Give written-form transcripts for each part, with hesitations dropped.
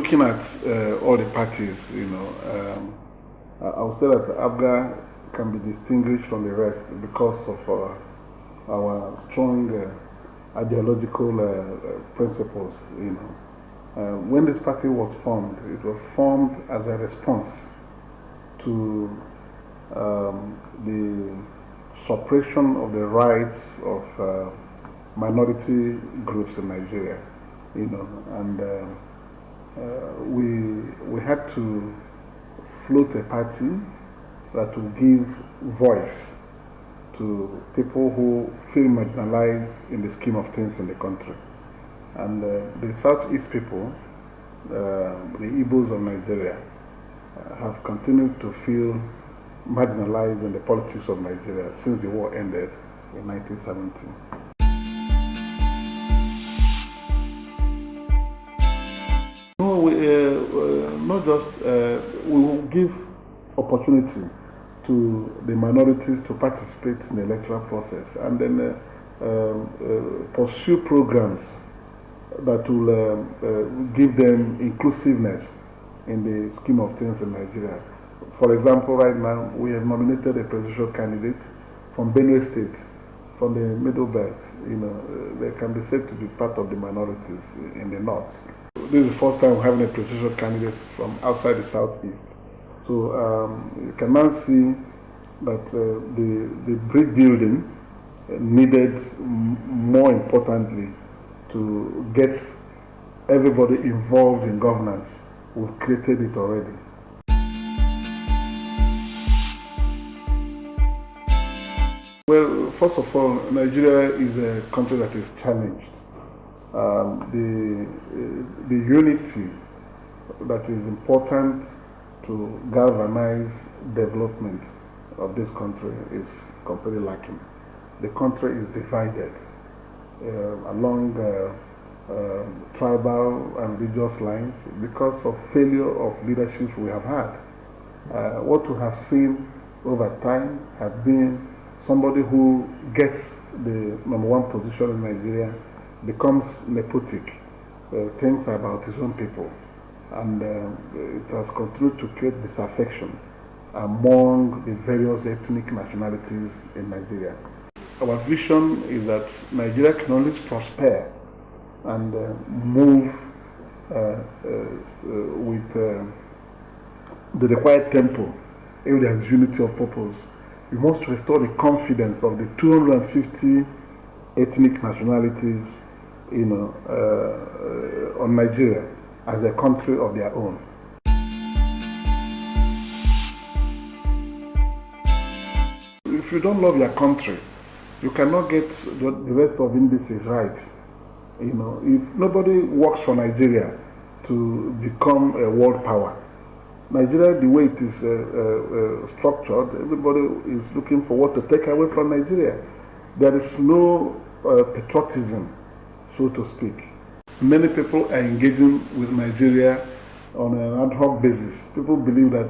looking at all the parties, I would say that APGA can be distinguished from the rest because of our strong ideological principles. When this party was formed, it was formed as a response to the suppression of the rights of minority groups in Nigeria, and we had to float a party that will give voice to people who feel marginalized in the scheme of things in the country. And the Southeast people, the Igbos of Nigeria, have continued to feel marginalized in the politics of Nigeria since the war ended in 1970. No, not just, we will give opportunity to the minorities to participate in the electoral process, and then pursue programs that will give them inclusiveness in the scheme of things in Nigeria. For example, right now we have nominated a presidential candidate from Benue State, from the Middle Belt. They can be said to be part of the minorities in the north. This is the first time we're having a presidential candidate from outside the Southeast. So you can now see that the bridge building needed, more importantly, to get everybody involved in governance. We've created it already. Well, first of all, Nigeria is a country that is challenged. The unity that is important to galvanize development of this country is completely lacking. The country is divided along tribal and religious lines because of failure of leaderships we have had. What we have seen over time has been somebody who gets the #1 position in Nigeria becomes nepotic, thinks about his own people, and it has continued to create disaffection among the various ethnic nationalities in Nigeria. Our vision is that Nigeria can only prosper and move with the required tempo if there is unity of purpose. We must restore the confidence of the 250 ethnic nationalities on Nigeria as a country of their own. If you don't love your country, you cannot get the rest of indices right. If nobody works for Nigeria to become a world power, Nigeria, the way it is structured, everybody is looking for what to take away from Nigeria. There is no patriotism, so to speak. Many people are engaging with Nigeria on an ad hoc basis. People believe that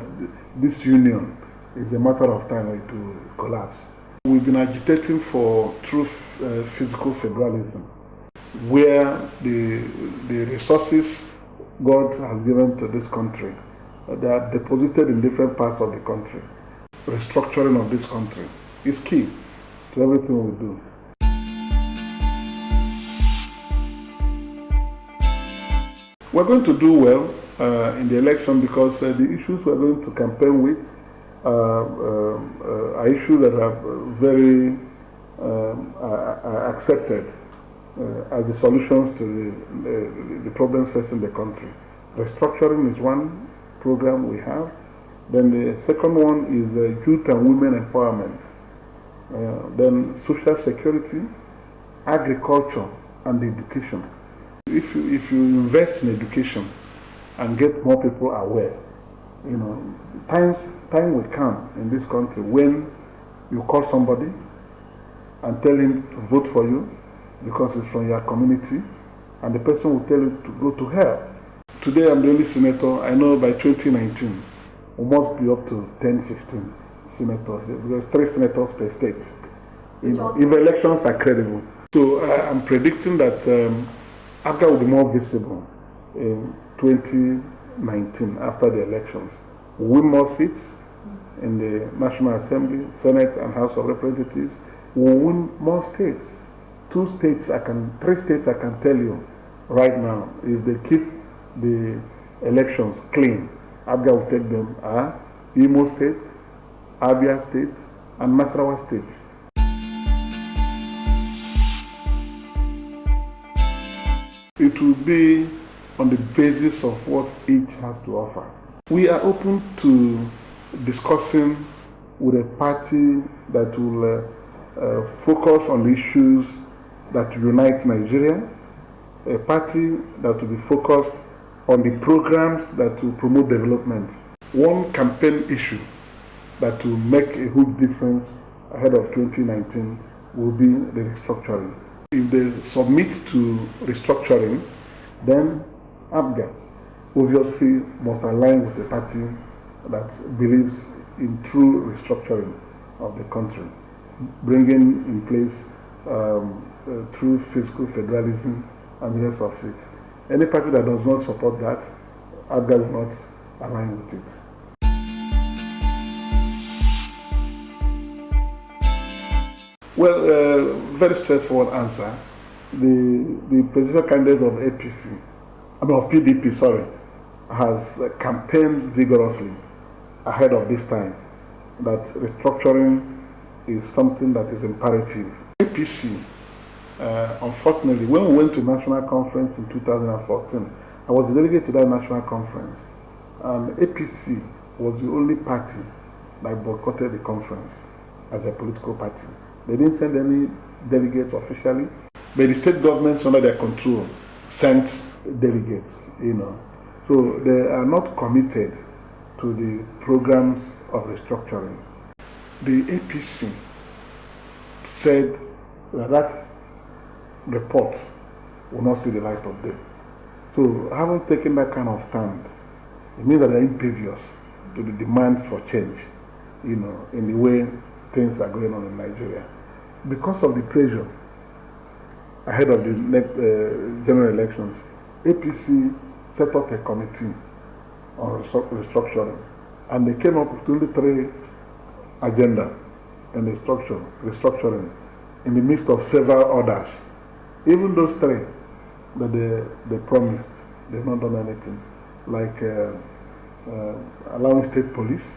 this union is a matter of time to collapse. We've been agitating for true physical federalism, where the resources God has given to this country, they are deposited in different parts of the country. Restructuring of this country is key to everything we do. We're going to do well in the election because the issues we're going to campaign with are issues that are very accepted as the solutions to the problems facing the country. Restructuring is one program we have. Then the second one is youth and women empowerment. Then social security, agriculture, and education. If you invest in education and get more people aware, time will come in this country when you call somebody and tell him to vote for you because it's from your community, and the person will tell you to go to hell. Today I'm the only senator. I know by 2019 we must be up to 10-15 senators, because 3 senators per state. If elections are credible. So I'm predicting that APGA will be more visible in 2019 after the elections. We win more seats in the National Assembly, Senate, and House of Representatives. We win more states. 3 states I can tell you right now, if they keep the elections clean, Abga will take them are Imo State, Abia State, and Nasarawa State. It will be on the basis of what each has to offer. We are open to discussing with a party that will focus on the issues that unite Nigeria, a party that will be focused on the programs that will promote development. One campaign issue that will make a huge difference ahead of 2019 will be the restructuring. If they submit to restructuring, then ABGA obviously must align with the party that believes in true restructuring of the country, bringing in place true fiscal federalism and the rest of it. Any party that does not support that, ABGA will not align with it. Well, very straightforward answer. The presidential candidate of PDP, has campaigned vigorously ahead of this time that restructuring is something that is imperative. APC, unfortunately, when we went to national conference in 2014, I was the delegate to that national conference, and APC was the only party that boycotted the conference as a political party. They didn't send any delegates officially, but the state governments under their control sent delegates, So they are not committed to the programs of restructuring. The APC said that report will not see the light of day. So having taken that kind of stand, it means that they are impervious to the demands for change, in the way things are going on in Nigeria. Because of the pressure ahead of the next general elections, APC set up a committee on restructuring, and they came up with only 3 agendas in the restructuring in the midst of several others. Even those 3 that they promised, they've not done anything, like allowing state police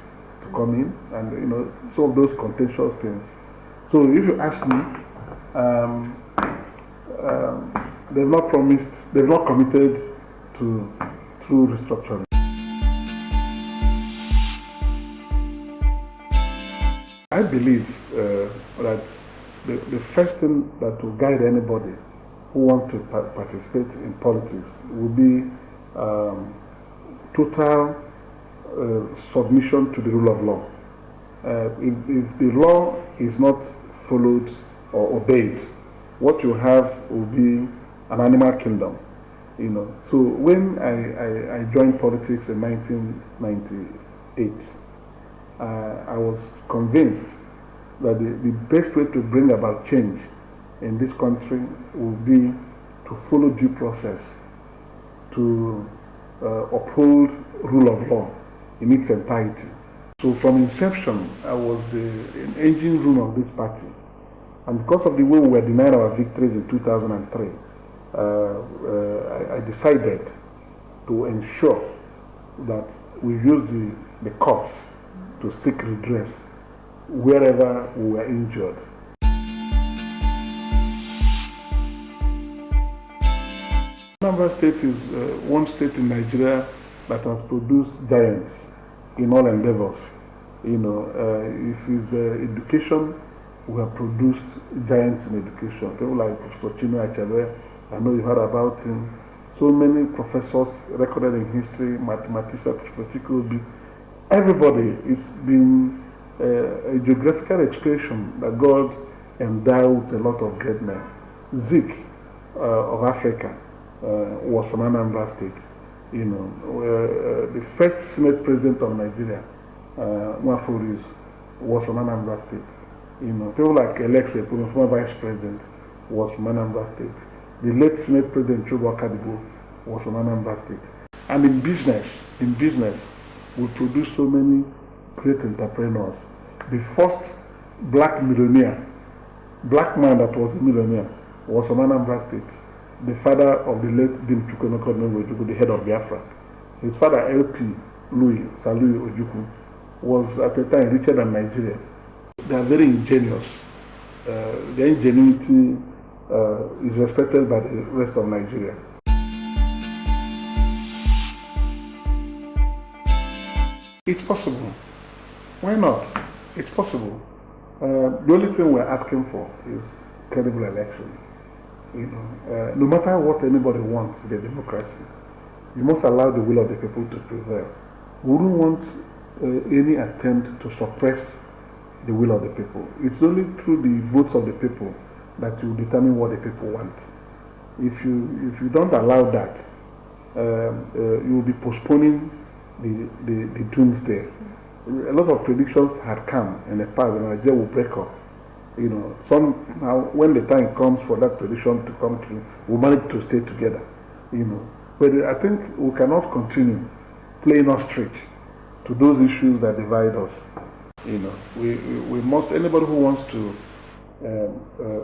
to come in, and some of those contentious things. So if you ask me, they've not committed to true restructuring. I believe that the first thing that will guide anybody who wants to participate in politics will be total submission to the rule of law. If the law is not followed or obeyed, what you have will be an animal kingdom. So when I joined politics in 1998, I was convinced that the best way to bring about change in this country would be to follow due process, to uphold rule of law in its entirety. So from inception, I was the engine room of this party. And because of the way we were denied our victories in 2003, I decided to ensure that we use the courts to seek redress wherever we were injured. Anambra State is one state in Nigeria that has produced giants in all endeavors. If it's education, we have produced giants in education. People like Professor Chinua Achebe, I know you heard about him. So many professors recorded in history, mathematicians, Professor Chikobi. Everybody is been a geographical expression that God endowed with a lot of great men. Zik of Africa was from Anambra State. The first Senate President of Nigeria, Nwaforis, was from Anambra State. People like Alex Ekwueme, former Vice President, was from Anambra State. The late Senate President Chubu Akadibo was from Anambra State. And in business, we produce so many great entrepreneurs. The first black millionaire, black man that was a millionaire, was from Anambra State. The father of the late Dim Chukwuemeka, the head of Biafra. His father, LP Louis Ojukwu, was at the time richer than Nigeria. They are very ingenious. Their ingenuity is respected by the rest of Nigeria. It's possible. Why not? It's possible. The only thing we're asking for is credible election. No matter what anybody wants in a democracy, you must allow the will of the people to prevail. We wouldn't want any attempt to suppress the will of the people. It's only through the votes of the people that you determine what the people want. If you don't allow that, you will be postponing the doomsday. A lot of predictions had come in the past that Nigeria will break up. Somehow when the time comes for that prediction to come true, we'll manage to stay together. But I think we cannot continue playing ostrich to those issues that divide us. We must, anybody who wants to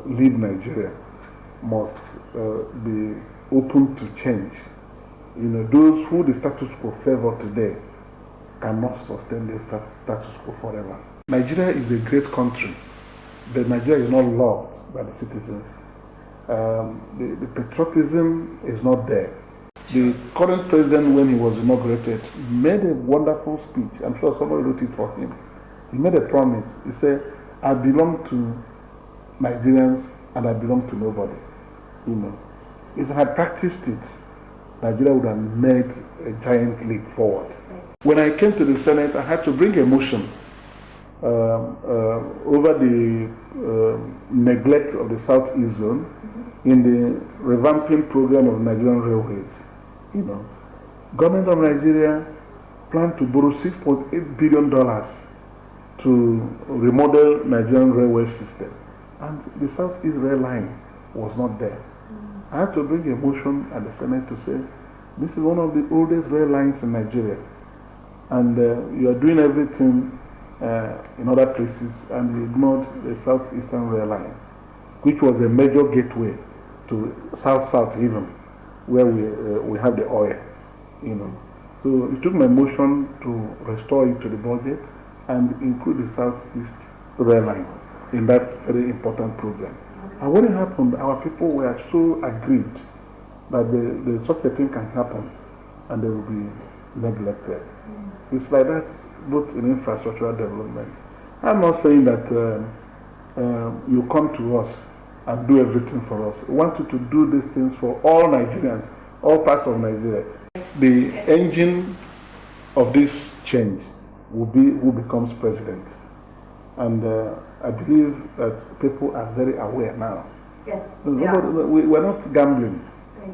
lead Nigeria must be open to change. Those who the status quo favor today cannot sustain the status quo forever. Nigeria is a great country, but Nigeria is not loved by the citizens. The patriotism is not there. The current president, when he was inaugurated, made a wonderful speech. I'm sure somebody wrote it for him. He made a promise. He said, I belong to Nigerians and I belong to nobody. If I had practiced it, Nigeria would have made a giant leap forward. When I came to the Senate, I had to bring a motion over the neglect of the Southeast Zone in the revamping program of Nigerian Railways. Government of Nigeria planned to borrow $6.8 billion to remodel Nigerian railway system, and the Southeast Rail Line was not there. I had to bring a motion at the Senate to say, this is one of the oldest rail lines in Nigeria, and you are doing everything in other places, and you ignored the Southeastern Rail Line, which was a major gateway to South-South even, where we have the oil. So it took my motion to restore it to the budget and include the Southeast Rail Line in that very important program. And when it happened, our people were so agreed that such a thing can happen and they will be neglected. It's like that both in infrastructural development. I'm not saying that you come to us and do everything for us. We want you to do these things for all Nigerians, all parts of Nigeria. The engine of this change will be who becomes president. And I believe that people are very aware now. Yes. We're not gambling.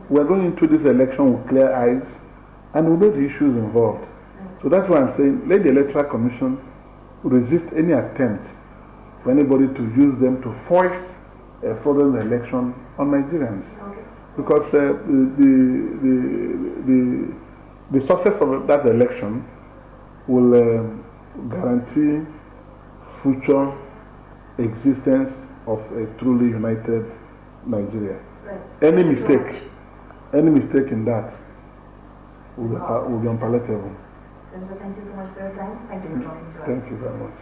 We're going into this election with clear eyes and we know the issues involved. So that's why I'm saying let the Electoral Commission resist any attempt for anybody to use them to foist a fraudulent election on Nigerians. Because the success of that election will guarantee future existence of a truly united Nigeria. Any mistake in that will be unpalatable. Thank you so much for your time. Thank you for joining us. Thank you very much.